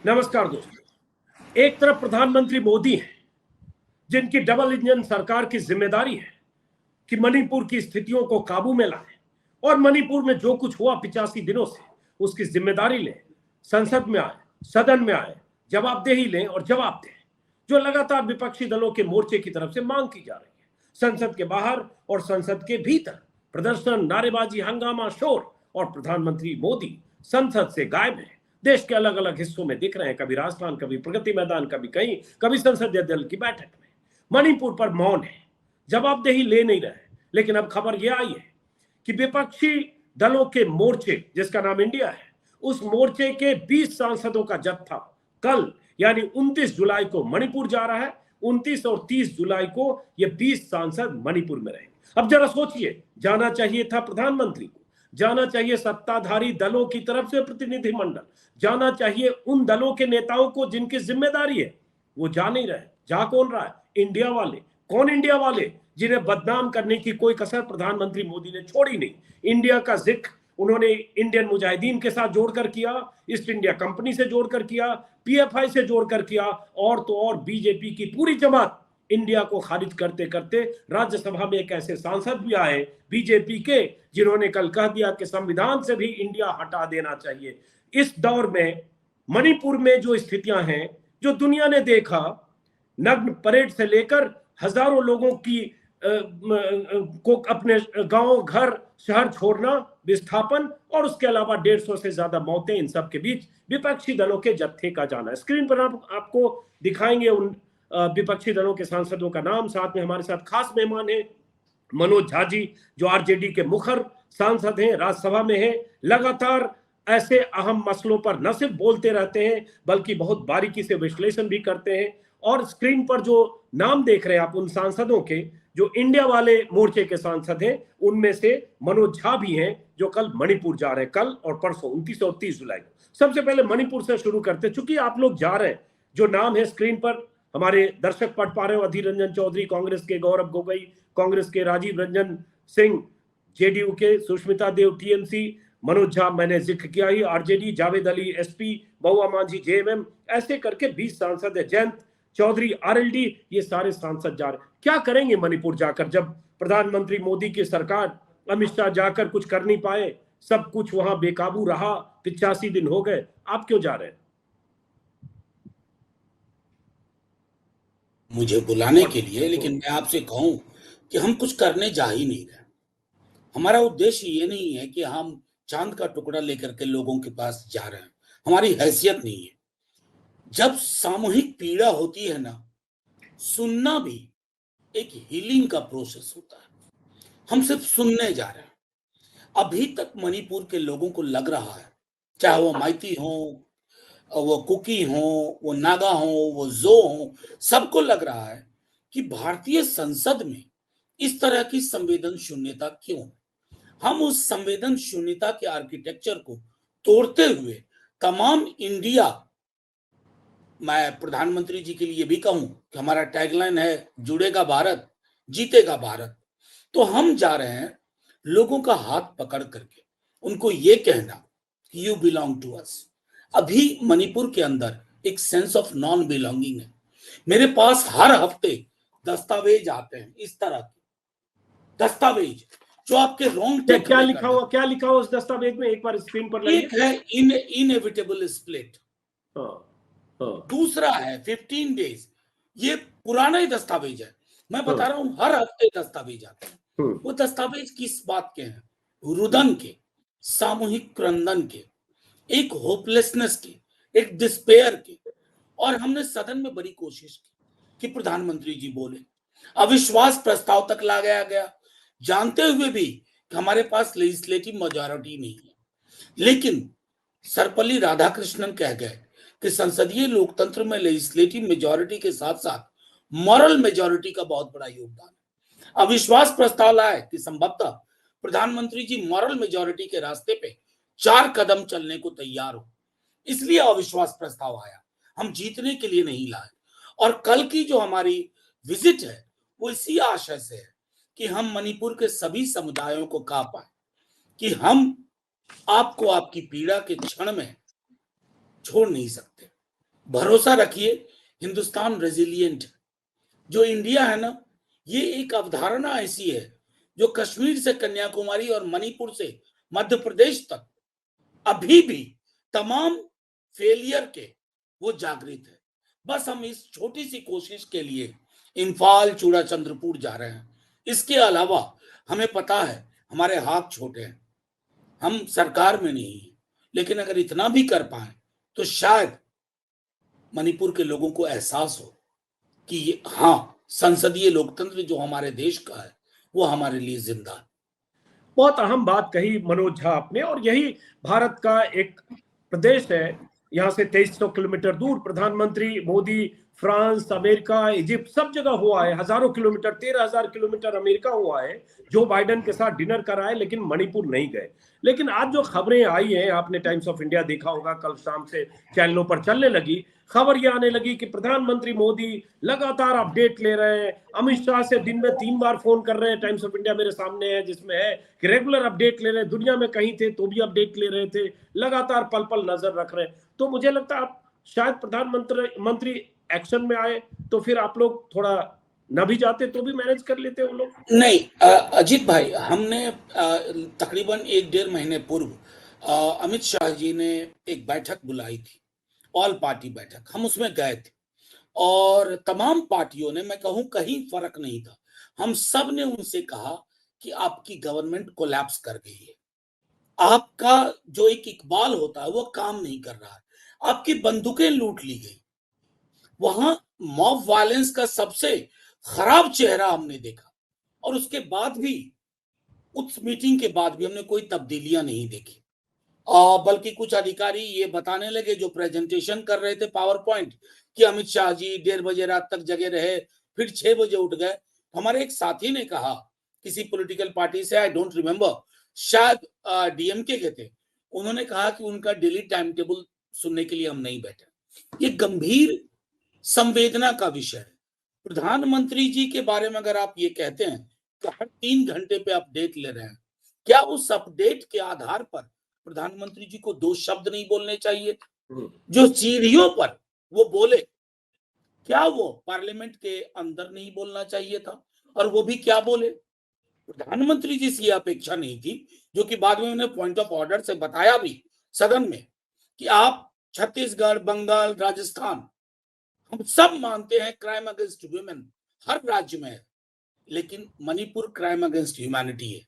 नमस्कार दोस्तों। एक तरफ प्रधानमंत्री मोदी हैं, जिनकी डबल इंजन सरकार की जिम्मेदारी है कि मणिपुर की स्थितियों को काबू में लाए और मणिपुर में जो कुछ हुआ 85 दिनों से उसकी जिम्मेदारी लें, संसद में आए, सदन में आए, जवाबदेही लें और जवाब दें, जो लगातार विपक्षी दलों के मोर्चे की तरफ से मांग की जा रही है। संसद के बाहर और संसद के भीतर प्रदर्शन, नारेबाजी, हंगामा, शोर और प्रधानमंत्री मोदी संसद से गायब है। देश के अलग अलग हिस्सों में दिख रहे हैं, कभी राजस्थान, कभी प्रगति मैदान, कभी कहीं, कभी संसदीय दल की बैठक में। मणिपुर पर मौन है, जवाबदेही ले नहीं रहे। लेकिन अब खबर यह आई है कि विपक्षी दलों के मोर्चे, जिसका नाम इंडिया है, उस मोर्चे के 20 सांसदों का जत्था कल यानी 29 जुलाई को मणिपुर जा रहा है। 29 और 30 जुलाई को ये 20 सांसद मणिपुर में रहेंगे। अब जरा सोचिए, जाना चाहिए था प्रधानमंत्री को, जाना चाहिए सत्ताधारी दलों की तरफ से प्रतिनिधिमंडल, जाना चाहिए उन दलों के नेताओं को जिनकी जिम्मेदारी है। वो जा नहीं रहे। जा कौन रहा है? इंडिया वाले। कौन इंडिया वाले? जिन्हें बदनाम करने की कोई कसर प्रधानमंत्री मोदी ने छोड़ी नहीं। इंडिया का जिक्र उन्होंने इंडियन मुजाहिदीन के साथ जोड़कर किया, ईस्ट इंडिया कंपनी से जोड़कर किया, पीएफआई से जोड़कर किया, और तो और बीजेपी की पूरी जमात इंडिया को खारिज करते करते राज्यसभा में एक ऐसे सांसद भी आए बीजेपी के, जिन्होंने कल कह दिया कि संविधान से भी इंडिया हटा देना चाहिए। इस दौर में मणिपुर में जो स्थितियां हैं, जो दुनिया ने देखा, नग्न परेड से लेकर हजारों लोगों की को अपने गांव, घर, शहर छोड़ना, विस्थापन, और उसके अलावा 150 से ज्यादा मौतें, इन सब के बीच विपक्षी दलों के जत्थे का जाना है। स्क्रीन पर आपको दिखाएंगे उन विपक्षी दलों के सांसदों का नाम। साथ में हमारे साथ खास मेहमान है मनोज झा जी, जो आरजेडी के मुखर सांसद हैं, राज्यसभा में हैं, लगातार ऐसे अहम मसलों पर न सिर्फ बोलते रहते हैं बल्कि बहुत बारीकी से विश्लेषण भी करते हैं। और स्क्रीन पर जो नाम देख रहे हैं आप उन सांसदों के, जो इंडिया वाले मोर्चे के सांसद हैं, उनमें से मनोज झा भी हैं, जो कल मणिपुर जा रहे हैं, कल और परसों 29 और 30 जुलाई को। सबसे पहले मणिपुर से शुरू करते, चूंकि आप लोग जा रहे हैं, जो नाम है स्क्रीन पर हमारे दर्शक पढ़ पा रहे हो, अधीर रंजन चौधरी कांग्रेस के, गौरव गोगोई कांग्रेस के, राजीव रंजन सिंह जेडीयू के, सुष्मिता देव टीएमसी, मनोज झा मैंने जिक्र किया ही आरजेडी, जावेद अली एसपी, बहुआ मांझी जेएमएम, ऐसे करके 20 सांसद है, जयंत चौधरी आरएलडी, ये सारे सांसद जा रहे। क्या करेंगे मणिपुर जाकर, जब प्रधानमंत्री मोदी की सरकार, अमित शाह जाकर कुछ कर नहीं पाए, सब कुछ वहां बेकाबू रहा, 85 दिन हो गए, आप क्यों जा रहे हैं? मुझे बुलाने के लिए, लेकिन मैं आपसे कहूं कि हम कुछ करने जा ही नहीं रहे। हमारा उद्देश्य ये नहीं है कि हम चांद का टुकड़ा लेकर के लोगों के पास जा रहे हैं, हमारी हैसियत नहीं है। जब सामूहिक पीड़ा होती है ना, सुनना भी एक हीलिंग का प्रोसेस होता है। हम सिर्फ सुनने जा रहे हैं। अभी तक मणिपुर के लोगों को लग रहा है, चाहे वो माइती हो, वो कुकी हो, वो नागा हो, वो जो हो, सबको लग रहा है कि भारतीय संसद में इस तरह की संवेदन शून्यता क्यों। हम उस संवेदन शून्यता के आर्किटेक्चर को तोड़ते हुए तमाम इंडिया, मैं प्रधानमंत्री जी के लिए भी कहूं कि हमारा टैगलाइन है जुड़ेगा भारत, जीतेगा भारत। तो हम जा रहे हैं लोगों का हाथ पकड़ करके उनको ये कहना कि यू बिलोंग टू अस। अभी मणिपुर के अंदर एक सेंस ऑफ नॉन बिलोंगिंग है। मेरे पास हर हफ्ते दस्तावेज आते हैं, इस तरह के दस्तावेज जो आपके रोंगटे क्या लिखा हुआ, क्या लिखा हुआ उस दस्तावेज में? एक बार स्क्रीन पर एक है इनएविटेबल स्प्लिट, दूसरा है 15 डेज। ये पुराना ही दस्तावेज है, मैं बता रहा हूं, हर हफ्ते दस्तावेज आते हैं। वो दस्तावेज किस बात के हैं? रुदन के, सामूहिक क्रंदन के, एक होपलेसनेस के, एक डिस्पेयर के। और हमने सदन में बड़ी कोशिश की कि प्रधानमंत्री जी बोले, अविश्वास प्रस्ताव तक लाया गया, जानते हुए भी कि हमारे पास लेजिस्लेटिव मेजॉरिटी नहीं है। लेकिन सर्वपल्ली राधाकृष्णन कह गए कि संसदीय लोकतंत्र में लेजिस्लेटिव मेजॉरिटी के साथ साथ मॉरल मेजॉरिटी का बहुत बड़ा योगदान है। अविश्वास प्रस्ताव लाए कि संभवतः प्रधानमंत्री जी मॉरल मेजॉरिटी के रास्ते पे 4 कदम चलने को तैयार हो, इसलिए अविश्वास प्रस्ताव आया। हम जीतने के लिए नहीं लाए। और कल की जो हमारी विजिट है वो इसी आशय से है कि हम मणिपुर के सभी समुदायों को कह पाए कि हम आपको आपकी पीड़ा के क्षण में छोड़ नहीं सकते। भरोसा रखिए, हिंदुस्तान रेजिलिएंट है। जो इंडिया है ना, ये एक अवधारणा ऐसी है जो कश्मीर से कन्याकुमारी और मणिपुर से मध्य प्रदेश तक अभी भी तमाम फेलियर के वो जागृत है। बस हम इस छोटी सी कोशिश के लिए इम्फाल चूड़ा चंद्रपुर जा रहे हैं। इसके अलावा हमें पता है हमारे हाथ छोटे हैं, हम सरकार में नहीं है, लेकिन अगर इतना भी कर पाए तो शायद मणिपुर के लोगों को एहसास हो कि हाँ, संसदीय लोकतंत्र जो हमारे देश का है वो हमारे लिए जिंदा है। बहुत अहम बात कही मनोज झा आपने, और यही भारत का एक प्रदेश है, यहाँ से 2300 किलोमीटर दूर प्रधानमंत्री मोदी फ्रांस, अमेरिका, इजिप्ट सब जगह हुआ है, हजारों किलोमीटर, 13,000 किलोमीटर अमेरिका हुआ है, जो बाइडेन के साथ डिनर कराए, लेकिन मणिपुर नहीं गए। लेकिन आज जो खबरें आई हैं, आपने टाइम्स ऑफ इंडिया देखा होगा, कल शाम से चैनलों पर चलने लगी, खबर ये आने लगी कि प्रधानमंत्री मोदी लगातार अपडेट ले रहे हैं, अमित शाह से दिन में 3 बार फोन कर रहे हैं, टाइम्स ऑफ इंडिया मेरे सामने है जिसमें है कि रेगुलर अपडेट ले रहे हैं, दुनिया में कहीं थे तो भी अपडेट ले रहे थे, लगातार पल पल नजर रख रहे हैं। तो मुझे लगता है आप शायद प्रधानमंत्री एक्शन में आए तो फिर आप लोग थोड़ा न भी जाते तो भी मैनेज कर लेते वो लोग। नहीं अजीत भाई, हमने तकरीबन 1-1.5 महीने पूर्व अमित शाह जी ने एक बैठक बुलाई थी, ऑल पार्टी बैठक, हम उसमें गए थे और तमाम पार्टियों ने, मैं कहूं कहीं फर्क नहीं था, हम सब ने उनसे कहा कि आपकी गवर्नमेंट कोलैप्स कर गई है, आपका जो एक इकबाल होता है वो काम नहीं कर रहा है, आपकी बंदूकें लूट ली गई। वहां मॉब वायलेंस का सबसे खराब चेहरा हमने देखा और उसके बाद भी, उस मीटिंग के बाद भी हमने कोई तब्दीलियां नहीं देखी। बल्कि कुछ अधिकारी ये बताने लगे जो प्रेजेंटेशन कर रहे थे पावर पॉइंट कि अमित शाह जी 1:30 बजे रात तक जगे रहे, फिर 6 बजे उठ गए। हमारे एक साथी ने कहा, किसी पॉलिटिकल पार्टी से, आई डोंट रिमेम्बर, शायद डीएमके के थे, उन्होंने कहा कि उनका डेली टाइम टेबल सुनने के लिए हम नहीं बैठे। ये गंभीर संवेदना का विषय है। प्रधानमंत्री जी के बारे में अगर आप ये कहते हैं कि हर 3 घंटे पे अपडेट ले रहे हैं, क्या उस अपडेट के आधार पर प्रधानमंत्री जी को 2 शब्द नहीं बोलने चाहिए? जो सीढ़ियों पर वो बोले, क्या वो पार्लियामेंट के अंदर नहीं बोलना चाहिए था? और वो भी क्या बोले? प्रधानमंत्री जी से अपेक्षा नहीं थी, जो कि बाद में उन्हें पॉइंट ऑफ ऑर्डर से बताया भी सदन में कि आप छत्तीसगढ़, बंगाल, राजस्थान, हम सब मानते हैं क्राइम अगेंस्ट वुमेन हर राज्य में है, लेकिन मणिपुर क्राइम अगेंस्ट ह्यूमैनिटी है,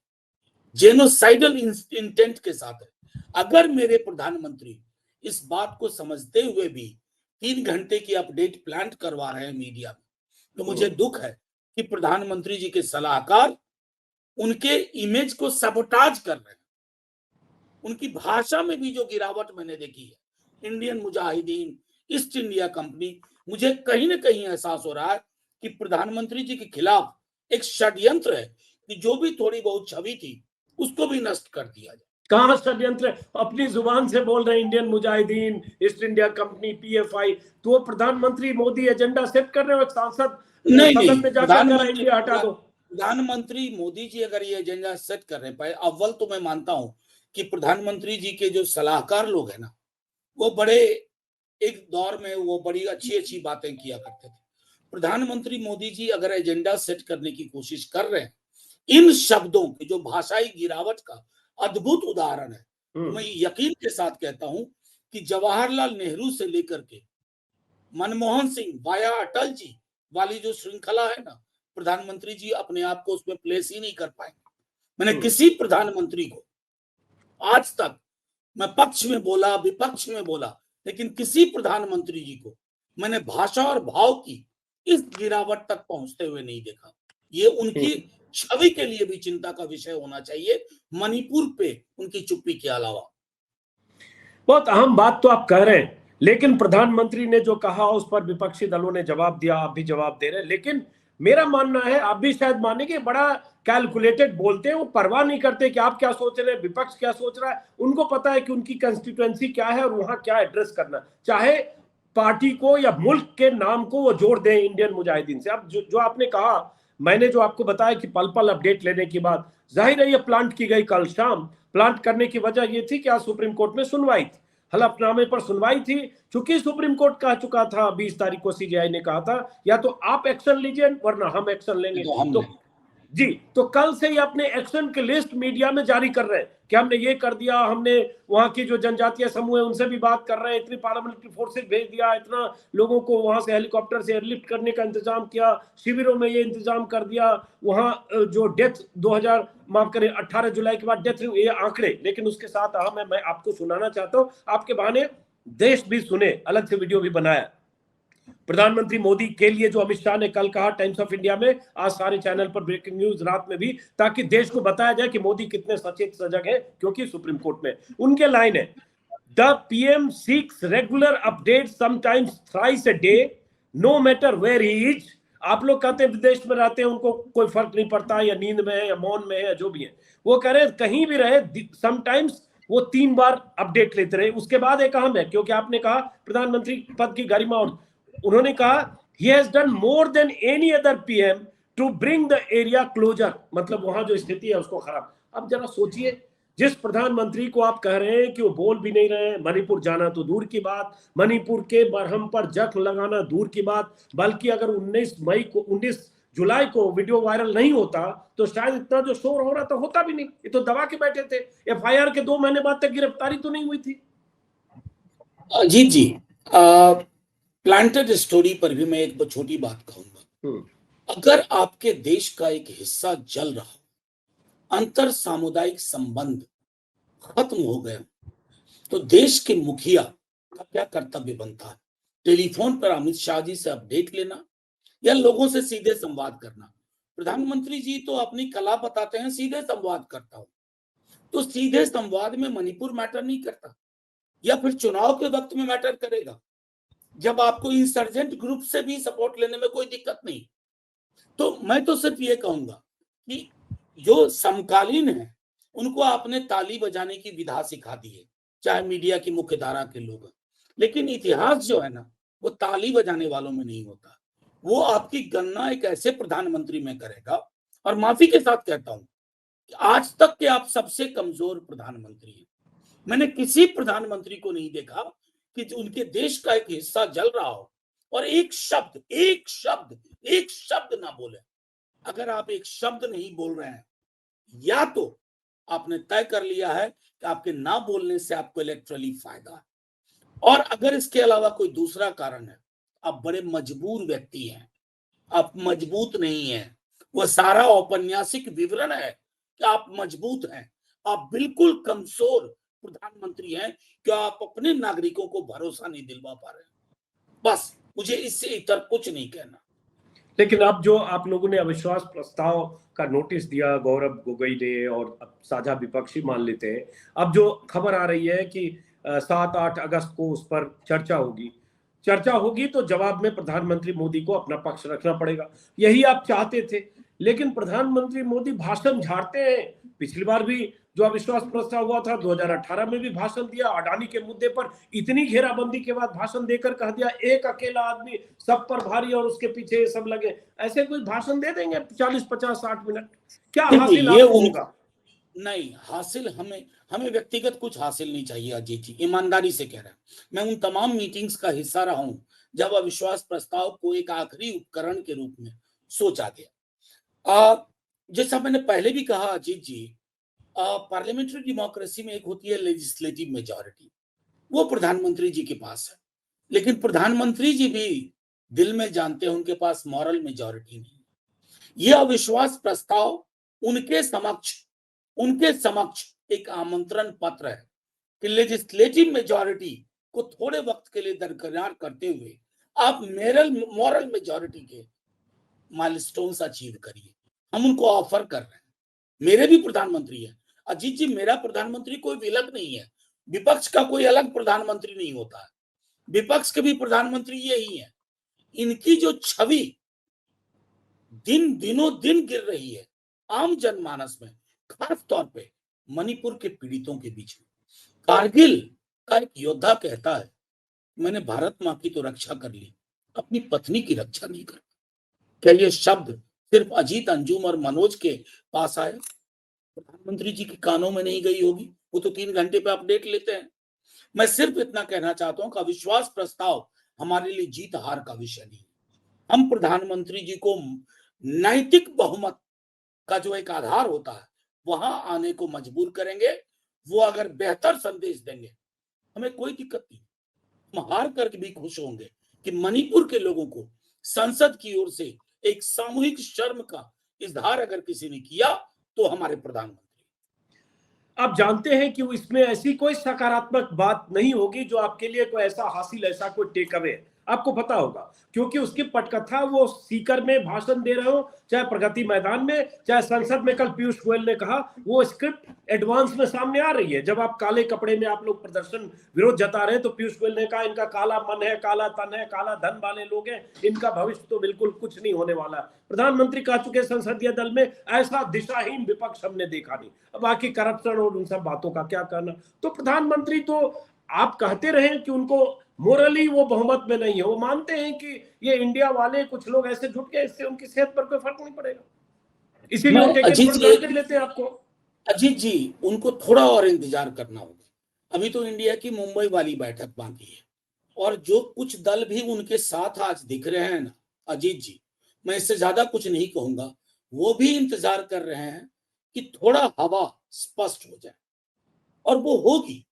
जेनोसाइडल इंटेंट के साथ है। अगर मेरे प्रधानमंत्री इस बात को समझते हुए भी 3 घंटे की अपडेट प्लांट करवा रहे हैं मीडिया में, तो मुझे दुख है कि प्रधानमंत्री जी के सलाहकार उनके इमेज को सबोटाज कर रहे हैं। उनकी भाषा में भी जो गिरावट मैंने देखी है, Indian Mujahideen, east India company, मुझे कहीं ना कहीं एहसास हो रहा है कि प्रधानमंत्री जी के खिलाफ एक षड्यंत्र है कि जो भी थोड़ी बहुत छवि थी उसको भी नष्ट कर दिया जाए। कहां षड्यंत्र? अपनी जुबान से बोल रहे हैं Indian Mujahideen, east India company, PFI, तो वो प्रधानमंत्री मोदी एजेंडा सेट कर रहे हो, सांसद सदन में जाकर इंडिया हटा दो। प्रधानमंत्री मोदी जी अगर ये एजेंडा सेट कर रहे पाए, अव्वल तो मैं मानता हूं कि प्रधानमंत्री जी के जो सलाहकार लोग हैं ना, वो बड़े एक दौर में वो बड़ी अच्छी अच्छी बातें किया करते थे। प्रधानमंत्री मोदी जी अगर एजेंडा सेट करने की कोशिश कर रहे हैं, इन शब्दों की जो भाषाई गिरावट का अद्भुत उदाहरण है, तो मैं यकीन के साथ कहता हूं कि जवाहरलाल नेहरू से लेकर के मनमोहन सिंह वाया अटल जी वाली जो श्रृंखला है ना, प्रधानमंत्री जी अपने आप को उसमें प्लेस ही नहीं कर पाएंगे। मैंने किसी प्रधानमंत्री को आज तक, मैं पक्ष में बोला, विपक्ष में बोला, लेकिन किसी प्रधानमंत्री जी को मैंने भाषा और भाव की इस गिरावट तक पहुंचते हुए नहीं देखा। ये उनकी छवि के लिए भी चिंता का विषय होना चाहिए, मणिपुर पे उनकी चुप्पी के अलावा। बहुत अहम बात तो आप कह रहे हैं, लेकिन प्रधानमंत्री ने जो कहा उस पर विपक्षी दलों ने जवाब दिया, आप भी जवाब दे रहे हैं। लेकिन मेरा मानना है, आप भी शायद मानेंगे, बड़ा कैलकुलेटेड बोलते हैं, वो परवाह नहीं करते कि आप क्या सोच रहे हैं, विपक्ष क्या सोच रहा है। उनको पता है कि उनकी कंस्टिट्यूएंसी क्या है और वहां क्या एड्रेस करना, चाहे पार्टी को या मुल्क के नाम को वो जोड़ दें इंडियन मुजाहिदीन से। अब जो आपने कहा, मैंने जो आपको बताया कि पल पल अपडेट लेने की बात, जाहिर है ये प्लांट की गई कल शाम। प्लांट करने की वजह ये थी कि आज सुप्रीम कोर्ट में सुनवाई थी, हलफनामे पर सुनवाई थी। चूंकि सुप्रीम कोर्ट कह चुका था 20 तारीख को, सीजेआई ने कहा था या तो आप एक्शन लीजिए वरना हम एक्शन लेंगे। तो हम जी, तो कल से ही अपने एक्शन की लिस्ट मीडिया में जारी कर रहे हैं कि हमने ये कर दिया, हमने वहां की जो जनजातीय समूह है उनसे भी बात कर रहे हैं, इतनी पारामिलिट्री फोर्सेस भेज दिया, इतना लोगों को वहां से हेलीकॉप्टर से एयरलिफ्ट करने का इंतजाम किया, शिविरों में ये इंतजाम कर दिया, वहां जो डेथ 2000 माफ करें 18 जुलाई के बाद डेथ हुई, ये आंकड़े। लेकिन उसके साथ मैं आपको सुनाना चाहता हूं, आपके बहाने देश भी सुने, अलग से वीडियो भी बनाया प्रधानमंत्री मोदी के लिए, जो अमित शाह ने कल कहा टाइम्स ऑफ इंडिया में, आज सारे चैनल पर ब्रेकिंग न्यूज रात में भी, ताकि देश को बताया जाए कि मोदी कितने सचेत सजग है, क्योंकि सुप्रीम कोर्ट में उनके लाइन है, the PM seeks regular update sometimes thrice a day no matter where he is. आप लोग कहते हैं विदेश में रहते हैं उनको कोई फर्क नहीं पड़ता, या नींद में है या मौन में है या जो भी है, वो कह रहे हैं कहीं भी रहे समटाइम्स वो 3 बार अपडेट लेते रहे। उसके बाद एक अहम है, क्योंकि आपने कहा प्रधानमंत्री पद की गरिमा, और उन्होंने कहा he has done more than any other PM to bring the area closer, मतलब वहां जो स्थिति है उसको खराब। अब जरा सोचिए, जिस प्रधानमंत्री को आप कह रहे हैं कि वो बोल भी नहीं रहे हैं, मणिपुर जाना तो दूर की बात, मणिपुर के मरहम पर जख्म लगाना दूर की बात, बल्कि अगर 19 जुलाई को वीडियो वायरल नहीं होता तो शायद इतना जो शोर हो रहा था होता भी नहीं। ये तो दबा के बैठे थे, एफआईआर के 2 महीने बाद तक गिरफ्तारी तो नहीं हुई थी। जी प्लांटेड स्टोरी पर भी मैं एक छोटी बात कहूंगा। अगर आपके देश का एक हिस्सा जल रहा, अंतर सामुदायिक संबंध खत्म हो गए, तो देश के मुखिया का क्या कर्तव्य बनता है? टेलीफोन पर अमित शाह जी से अपडेट लेना या लोगों से सीधे संवाद करना? प्रधानमंत्री जी तो अपनी कला बताते हैं, सीधे संवाद करता हूं, तो सीधे संवाद में मणिपुर मैटर नहीं करता, या फिर चुनाव के वक्त में मैटर करेगा, जब आपको इंसर्जेंट ग्रुप से भी सपोर्ट लेने में कोई दिक्कत नहीं। तो मैं तो सिर्फ ये कहूंगा कि जो समकालीन है उनको आपने ताली बजाने की विधा सिखा दी है, चाहे मीडिया की मुख्य धारा के लोग, लेकिन इतिहास जो है ना वो ताली बजाने वालों में नहीं होता। वो आपकी गणना एक ऐसे प्रधानमंत्री में करेगा, और माफी के साथ कहता हूं कि आज तक के आप सबसे कमजोर प्रधानमंत्री हैं। मैंने किसी प्रधानमंत्री को नहीं देखा कि उनके देश का एक हिस्सा जल रहा हो और एक शब्द ना बोले। अगर आप एक शब्द नहीं बोल रहे हैं, या तो आपने तय कर लिया है कि आपके ना बोलने से आपको इलेक्ट्रली फायदा है, और अगर इसके अलावा कोई दूसरा कारण है, आप बड़े मजबूर व्यक्ति हैं, आप मजबूत नहीं हैं। वह सारा औपन्यासिक विवरण है कि आप मजबूत हैं, आप बिल्कुल कमजोर प्रधानमंत्री हैं कि आप अपने नागरिकों को भरोसा नहीं दिलवा पा रहे। बस मुझे इससे इतर कुछ नहीं कहना। लेकिन अब जो आप लोगों ने अविश्वास प्रस्ताव का नोटिस दिया गौरव गोगोई ने, और अब साझा विपक्षी मान लेते हैं, अब जो खबर आ रही है कि 7-8 अगस्त को उस पर चर्चा होगी तो जवाब में प्रधानमंत्री मोदी को अपना पक्ष रखना पड़ेगा। यही आप चाहते थे, लेकिन प्रधानमंत्री मोदी भाषण झाड़ते हैं। पिछली बार भी जो अविश्वास प्रस्ताव हुआ था 2018 में भी भाषण दिया, अडानी के मुद्दे पर इतनी घेराबंदी के बाद भाषण देकर कह दिया एक अकेला आदमी सब पर भारी और उसके पीछे सब लगे। ऐसे कोई भाषण दे देंगे 40, 50, 60 मिनट, क्या हासिल होगा? नहीं, हासिल हमें व्यक्तिगत कुछ हासिल नहीं चाहिए अजीत जी, ईमानदारी से कह रहा हूं। मैं उन तमाम मीटिंग्स का हिस्सा रहा हूं जब अविश्वास प्रस्ताव को एक आखिरी उपकरण के रूप में सोचा गया। जैसा मैंने पहले भी कहा अजीत जी, पार्लियामेंट्री डेमोक्रेसी में एक होती है लेजिस्लेटिव मेजॉरिटी, वो प्रधानमंत्री जी के पास है, लेकिन प्रधानमंत्री जी भी दिल में जानते हैं उनके पास मॉरल मेजॉरिटी नहीं। यह अविश्वास प्रस्ताव उनके समक्ष एक आमंत्रण पत्र है कि लेजिस्लेटिव मेजॉरिटी को थोड़े वक्त के लिए दरकिनार करते हुए आप मॉरल मेजॉरिटी के माइलस्टोन्स अचीव करिए। हम उनको ऑफर कर रहे हैं। मेरे भी प्रधानमंत्री है अजीत जी, मेरा प्रधानमंत्री कोई विलग नहीं है, विपक्ष का कोई अलग प्रधानमंत्री नहीं होता है, विपक्ष के भी प्रधानमंत्री यही है। इनकी जो छवि दिनों दिन गिर रही है आम जनमानस में, खास तौर पे मणिपुर के पीड़ितों के बीच में। कारगिल का एक योद्धा कहता है, मैंने भारत मां की तो रक्षा कर ली, अपनी पत्नी की रक्षा नहीं कर। क्या ये शब्द सिर्फ अजीत, अंजुम और मनोज के पास आया? प्रधानमंत्री जी के कानों में नहीं गई होगी? वो तो 3 घंटे पे अपडेट लेते हैं। मैं सिर्फ इतना कहना चाहता हूं कि अविश्वास प्रस्ताव हमारे लिए जीत हार का विषय नहीं। हम प्रधानमंत्री जी को नैतिक बहुमत का जो एक आधार होता है वहां आने को मजबूर करेंगे। वो अगर बेहतर संदेश देंगे हमें कोई दिक्कत नहीं, हम हार करके भी खुश होंगे कि मणिपुर के लोगों को संसद की ओर से एक सामूहिक शर्म का इजहार अगर किसी ने किया तो हमारे प्रधानमंत्री। आप जानते हैं कि इसमें ऐसी कोई सकारात्मक बात नहीं होगी जो आपके लिए कोई ऐसा हासिल, ऐसा कोई टेक अवे आपको पता होगा, क्योंकि उसकी पटकथा वो सीकर में भाषण दे रहे हो, चाहे प्रगति मैदान में, चाहे संसद में। कल पीयूष गोयल ने कहा वो स्क्रिप्ट एडवांस में सामने आ रही है। जब आप काले कपड़े में आप लोग प्रदर्शन विरोध जता रहे हैं तो पीयूष गोयल ने कहा इनका काला मन है, काला तन है, काला धन वाले लोग हैं, इनका भविष्य तो बिल्कुल कुछ नहीं होने वाला। प्रधानमंत्री कह चुके संसदीय दल में ऐसा दिशाहीन विपक्ष हमने देखा नहीं। अब बाकी करप्शन और उन सब बातों का क्या करना। तो प्रधानमंत्री तो आप कहते रहे कि उनको मोरली वो बहुमत में नहीं है, वो मानते हैं कि ये इंडिया वाले कुछ लोग ऐसे जुट गए, इससे उनकी सेहत पर कोई फर्क नहीं पड़ेगा, इसीलिए वो टिकट पर टारगेट लेते हैं आपको। अजीत जी, उनको थोड़ा और इंतजार करना होगा। अभी तो इंडिया की मुंबई वाली बैठक बाकी है और जो कुछ दल भी उनके साथ आज दिख रहे हैं ना अजीत जी, मैं इससे ज्यादा कुछ नहीं कहूंगा, वो भी इंतजार कर रहे हैं कि थोड़ा हवा स्पष्ट हो जाए और वो होगी।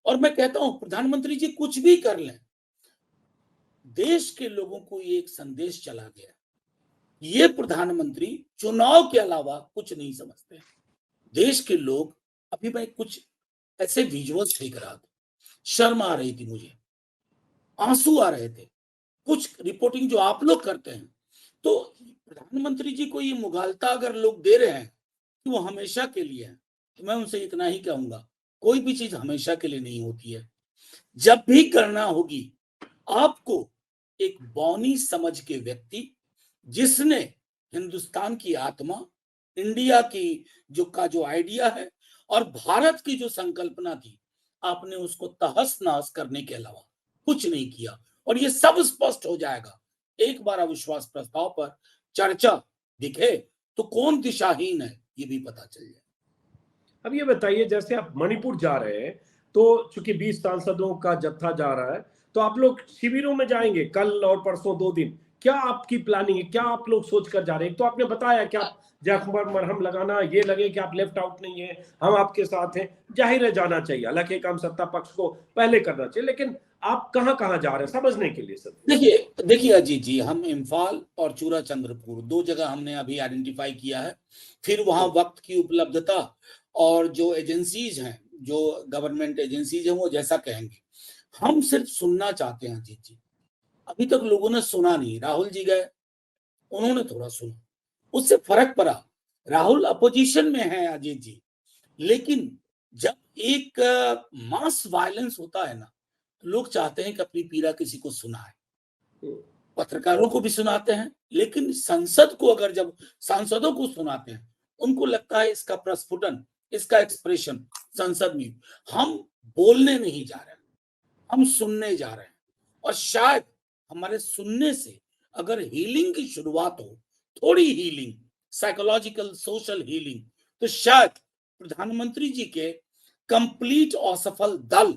और मैं कहता हूं प्रधानमंत्री जी कुछ भी कर लें, देश के लोगों को ये एक संदेश चला गया, ये प्रधानमंत्री चुनाव के अलावा कुछ नहीं समझते। देश के लोग, अभी मैं कुछ ऐसे विजुअल्स देख रहा था, शर्म आ रही थी मुझे, आंसू आ रहे थे। कुछ रिपोर्टिंग जो आप लोग करते हैं, तो प्रधानमंत्री जी को ये मुगालता अगर लोग दे रहे हैं कि वो हमेशा के लिए है, तो मैं उनसे इतना ही कहूंगा, कोई भी चीज हमेशा के लिए नहीं होती है। जब भी करना होगी आपको एक बौनी समझ के व्यक्ति जिसने हिंदुस्तान की आत्मा, इंडिया की जो आइडिया है और भारत की जो संकल्पना थी, आपने उसको तहस नहस करने के अलावा कुछ नहीं किया। और ये सब स्पष्ट हो जाएगा एक बार अविश्वास प्रस्ताव पर चर्चा दिखे तो कौन दिशाहीन है ये भी पता चल जाए। अब ये बताइए, जैसे आप मणिपुर जा रहे हैं तो चूंकि 20 सांसदों का जत्था जा रहा है, तो आप लोग शिविरों में जाएंगे कल और परसों 2 दिन। क्या आपकी प्लानिंग है, क्या आप लोग सोच कर जा रहे हैं? तो आपने बताया कि आप जख्म पर मरहम लगाना, ये लगे कि आप लेफ्ट आउट नहीं है, हम आपके साथ हैं, जाहिर है जाना चाहिए, हालांकि काम सत्ता पक्ष को पहले करना चाहिए, लेकिन आप कहां कहां जा रहे हैं समझने के लिए सर। देखिए अजीत जी, हम इम्फाल और चूरा चंद्रपुर 2 जगह हमने अभी आइडेंटिफाई किया है। फिर वहां वक्त की उपलब्धता और जो एजेंसीज हैं, जो गवर्नमेंट एजेंसीज हैं, वो जैसा कहेंगे। हम सिर्फ सुनना चाहते हैं अजीत जी। अभी तक लोगों ने सुना नहीं। राहुल जी गए, उन्होंने थोड़ा सुना, उससे फर्क पड़ा। राहुल अपोजिशन में है अजीत जी, लेकिन जब एक मास वायलेंस होता है ना, तो लोग चाहते हैं कि अपनी पीड़ा किसी को सुनाए। पत्रकारों को भी सुनाते हैं, लेकिन संसद को अगर जब सांसदों को सुनाते हैं, उनको लगता है इसका प्रस्फुटन, इसका एक्सप्रेशन संसद में। हम बोलने नहीं जा रहे, हम सुनने जा रहे हैं। और शायद हमारे सुनने से अगर हीलिंग की शुरुआत हो, थोड़ी हीलिंग, साइकोलॉजिकल सोशल हीलिंग, तो शायद प्रधानमंत्री जी के कंप्लीट असफल दल,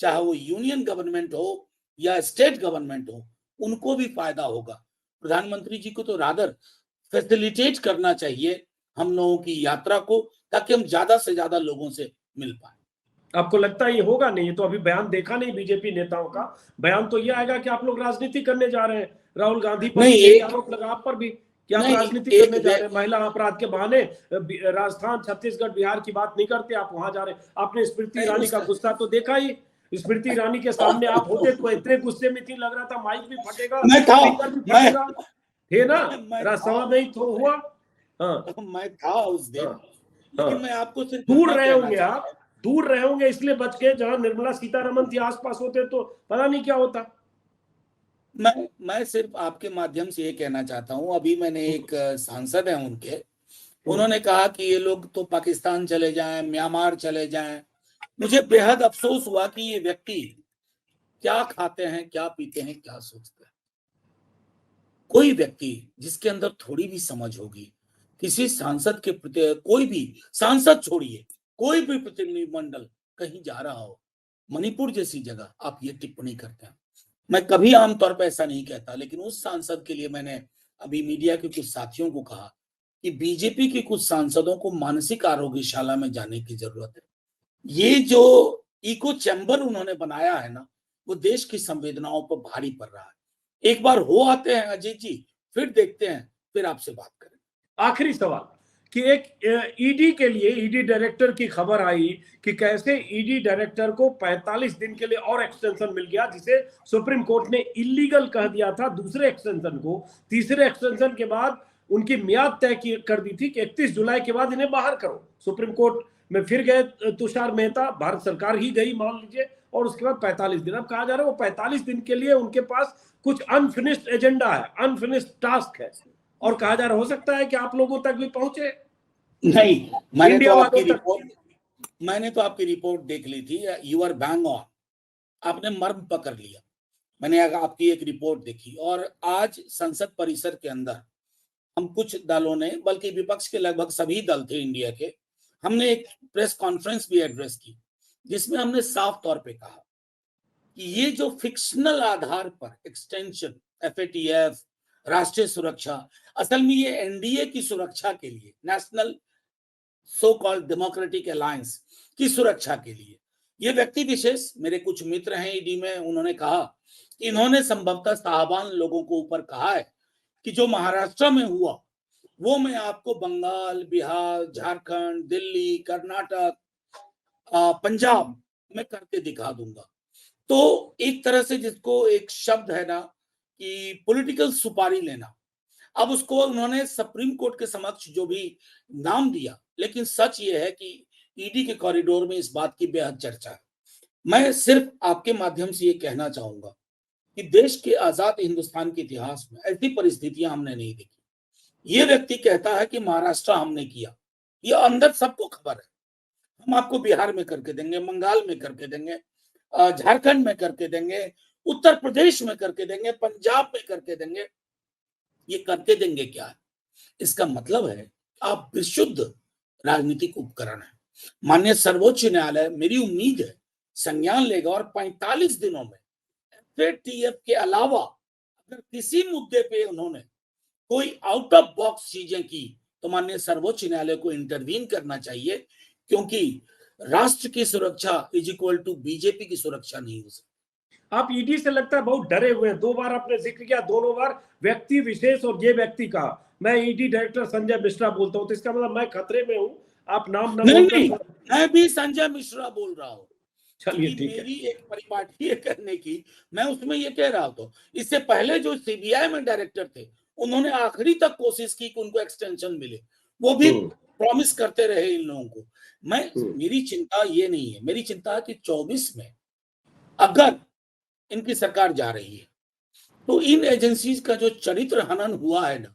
चाहे वो यूनियन गवर्नमेंट हो या स्टेट गवर्नमेंट हो, उनको भी फायदा होगा। प्रधानमंत्री जी को तो रादर फैसिलिटेट करना चाहिए हम लोगों की यात्रा को, ताकि हम ज्यादा से ज्यादा लोगों से मिल पाए। आपको लगता है ये होगा? नहीं, ये तो अभी बयान देखा नहीं बीजेपी नेताओं का। बयान तो ये आएगा कि आप लोग राजनीति करने जा रहे हैं। राहुल गांधी पर भी आरोप लगा, आप पर भी, कि आप राजनीति करने जा रहे हैं। महिला अपराध के बहाने राजस्थान, छत्तीसगढ़, बिहार की बात नहीं करते, आप वहां जा रहे हैं। आपने स्मृति ईरानी का गुस्सा तो देखा ही। स्मृति ईरानी के सामने आप होते तो इतने गुस्से में थी, लग रहा था माइक भी फटेगा, स्पीकर भी फटेगा, थे ना? राजसभा में ही तो हुआ। हाँ, मैं था उस दिन। लेकिन मैं आपको सिर्फ दूर रहे होंगे, आप दूर रहे होंगे इसलिए बच गए। जहां निर्मला सीतारमण थी आसपास होते तो पता नहीं क्या होता। मैं सिर्फ आपके माध्यम से ये कहना चाहता हूं, अभी मैंने एक सांसद है उनके, उन्होंने कहा कि ये लोग तो पाकिस्तान चले जाएं, म्यांमार चले जाएं। मुझे बेहद अफसोस हुआ कि ये व्यक्ति क्या खाते हैं, क्या पीते हैं, क्या सोचते हैं। कोई व्यक्ति जिसके अंदर थोड़ी भी समझ होगी, किसी सांसद के प्रति, कोई भी सांसद छोड़िए, कोई भी प्रतिनिधिमंडल कहीं जा रहा हो, मणिपुर जैसी जगह आप ये टिप्पणी करते हैं। मैं कभी आमतौर पर ऐसा नहीं कहता, लेकिन उस सांसद के लिए मैंने अभी मीडिया के कुछ साथियों को कहा कि बीजेपी के कुछ सांसदों को मानसिक आरोग्यशाला में जाने की जरूरत है। ये जो इको चैम्बर उन्होंने बनाया है ना, वो देश की संवेदनाओं पर भारी पड़ रहा है। एक बार हो आते हैं अजीत जी, फिर देखते हैं, फिर आपसे बात करें। आखिरी सवाल कि एक ईडी के लिए ईडी डायरेक्टर की खबर आई कि कैसे ईडी डायरेक्टर को 45 दिन के लिए और एक्सटेंशन मिल गया, जिसे सुप्रीम कोर्ट ने इलीगल कह दिया था दूसरे एक्सटेंशन को। तीसरे एक्सटेंशन के बाद उनकी मियाद तय कर दी थी कि 31 जुलाई के बाद इन्हें बाहर करो। सुप्रीम कोर्ट में फिर गए तुषार मेहता, भारत सरकार ही गई मान लीजिए, और उसके बाद 45 दिन। अब कहा जा रहा है वो 45 दिन के लिए उनके पास कुछ अनफिनिश्ड एजेंडा है, अनफिनिश्ड टास्क है, और कहा जा रहा हो सकता है कि आप लोगों तक भी पहुंचे। नहीं, मैंने इंडिया तो आपकी रिपोर्ट देख ली थी। यू आर बैंग ऑन, आपने मर्म पकड़ लिया। मैंने आपकी एक रिपोर्ट देखी, और आज संसद परिसर के अंदर हम कुछ दलों ने, बल्कि विपक्ष के लगभग सभी दल थे इंडिया के, हमने एक प्रेस कॉन्फ्रेंस भी एड्रेस की, जिसमें हमने साफ तौर पे कहा कि ये जो फिक्शनल आधार पर एक्सटेंशन, एफएटीएफ, राष्ट्रीय सुरक्षा, असल में ये एनडीए की सुरक्षा के लिए, national so called democratic alliance की सुरक्षा के लिए, ये व्यक्ति विशेष, मेरे कुछ मित्र हैं ईडी में, उन्होंने कहा कि इन्होंने संभवतः साहबान लोगों को ऊपर कहा है कि जो महाराष्ट्र में हुआ वो मैं आपको बंगाल, बिहार, झारखंड, दिल्ली, कर्नाटक, पंजाब में करके दिखा दूंगा। तो एक तरह से जिसको एक शब्द है ना कि पॉलिटिकल सुपारी लेना, अब उसको उन्होंने सुप्रीम कोर्ट के समक्ष जो भी नाम दिया, लेकिन सच ये है कि ईडी के कॉरिडोर में इस बात की बेहद चर्चा है। मैं सिर्फ आपके माध्यम से ये कहना चाहूंगा कि देश के आजाद हिंदुस्तान के इतिहास में ऐसी परिस्थितियां हमने नहीं देखी। ये व्यक्ति कहता है कि महाराष्ट्र हमने किया, ये अंदर सबको खबर है, हम आपको बिहार में करके देंगे, बंगाल में करके देंगे, झारखंड में करके देंगे, उत्तर प्रदेश में करके देंगे, पंजाब में करके देंगे। ये करके देंगे क्या है? इसका मतलब है आप विशुद्ध राजनीतिक उपकरण है। माननीय सर्वोच्च न्यायालय, मेरी उम्मीद है, संज्ञान लेगा और 45 दिनों में एफएटीएफ के अलावा अगर किसी मुद्दे पे उन्होंने कोई आउट ऑफ बॉक्स चीजें की तो माननीय सर्वोच्च न्यायालय को इंटरवीन करना चाहिए, क्योंकि राष्ट्र की सुरक्षा इज इक्वल टू बीजेपी की सुरक्षा नहीं हो सकती। आप ईडी से लगता है बहुत डरे हुए हैं। 2 बार आपने जिक्र किया, दोनों बार व्यक्ति विशेष और ये व्यक्ति कहा। मैं ईडी डायरेक्टर संजय मिश्रा बोलता हूं, तो इसका मतलब मैं खतरे में हूं। आप नाम नहीं, मैं भी संजय मिश्रा बोल रहा हूं। चलिए ठीक है। मेरी एक परिपाटी है कहने की, मैं उसमें ये कह रहा था, इससे पहले जो सीबीआई में डायरेक्टर थे उन्होंने आखिरी तक कोशिश की कि उनको एक्सटेंशन मिले, वो भी प्रॉमिस करते रहे इन लोगों को। मेरी चिंता ये नहीं है, मेरी चिंता है कि 24 में अगर इनकी सरकार जा रही है तो इन एजेंसीज का जो चरित्र हनन हुआ है ना,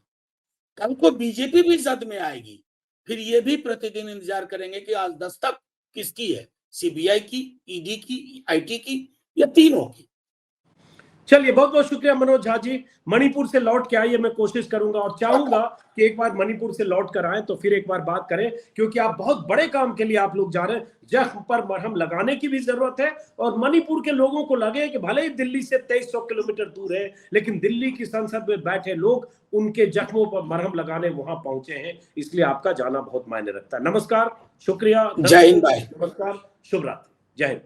कल को बीजेपी भी जद में आएगी, फिर ये भी प्रतिदिन इंतजार करेंगे कि आज दस्तक किसकी है, सीबीआई की, ईडी की, आईटी की, या तीनों की। चलिए, बहुत बहुत शुक्रिया मनोज झा जी। मणिपुर से लौट के आइए, मैं कोशिश करूंगा और चाहूंगा कि एक बार मणिपुर से लौट कर आए तो फिर एक बार बात करें, क्योंकि आप बहुत बड़े काम के लिए आप लोग जा रहे हैं। जख्म पर मरहम लगाने की भी जरूरत है, और मणिपुर के लोगों को लगे कि भले ही दिल्ली से 2300 किलोमीटर दूर है, लेकिन दिल्ली की संसद में बैठे लोग उनके जख्मों पर मरहम लगाने वहां पहुंचे हैं, इसलिए आपका जाना बहुत मायने रखता है। नमस्कार, शुक्रिया, जय हिंद भाई। नमस्कार, शुभ रात्रि, जय हिंद।